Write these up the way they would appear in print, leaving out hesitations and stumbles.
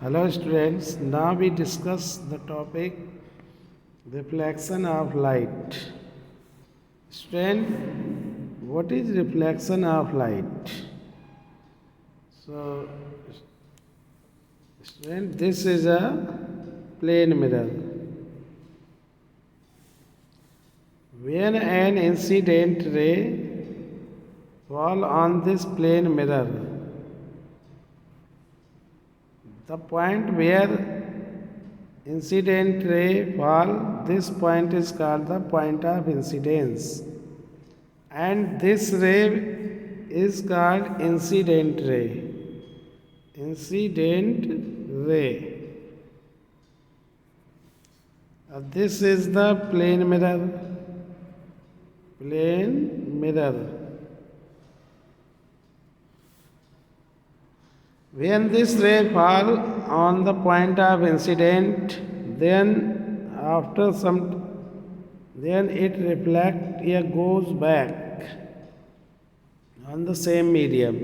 Hello students, now we discuss the topic reflection of light. Student, what is reflection of light? So, student, this is a plane mirror. When an incident ray falls on this plane mirror, the point where incident ray fall, this point is called the point of incidence, and this ray is called incident ray. Incident ray. This is the plane mirror. Plane mirror. When this ray fall on the point of incident, then after some, then it reflect या goes back on the same medium.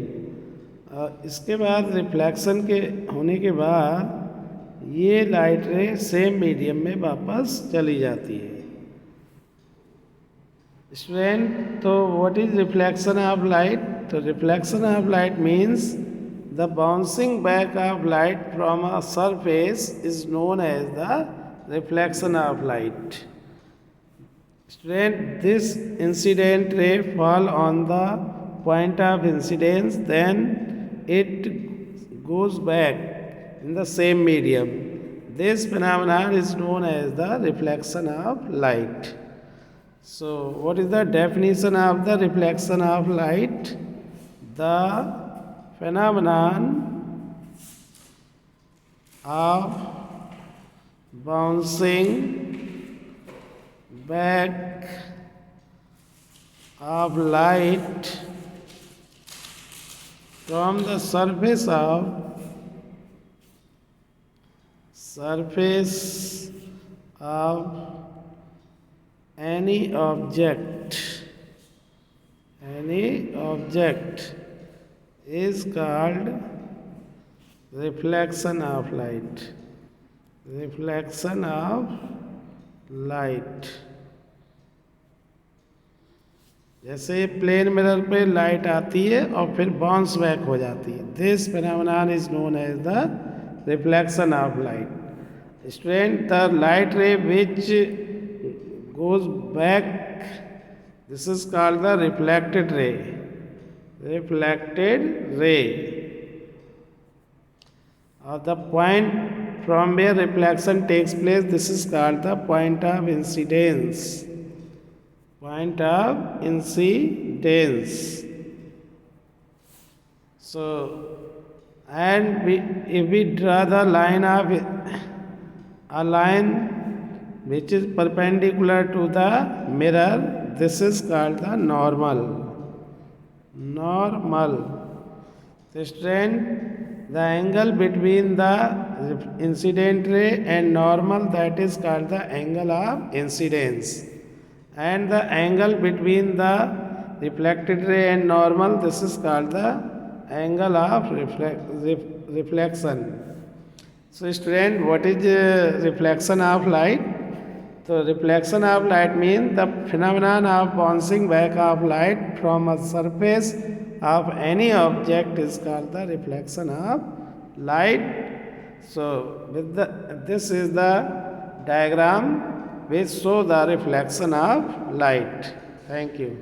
इसके बाद reflection के होने के बाद ये light रे same medium में वापस चली जाती है. स्टूडेंट, तो what is reflection of light? तो reflection of light means the bouncing back of light from a surface is known as the reflection of light. Student, this incident ray fall on the point of incidence, then it goes back in the same medium. This phenomenon is known as the reflection of light. So, what is the definition of the reflection of light? The phenomenon of bouncing back of light from the surface of any object is called reflection of light. Reflection of light. जैसे plane mirror पे light आती है और फिर bounce back हो जाती है. This phenomenon is known as the reflection of light. Student, the light ray which goes back, this is called the reflected ray. Reflected ray. The point from where reflection takes place, this is called the point of incidence. Point of incidence. So, and if we draw the line of a line which is perpendicular to the mirror, this is called the normal. The strength, the angle between the incident ray and normal, that is called the angle of incidence. And the angle between the reflected ray and normal, this is called the angle of reflection. So student, what is reflection of light? So reflection of light means the phenomenon of bouncing back of light from a surface of any object is called the reflection of light. So this is the diagram which shows the reflection of light. Thank you.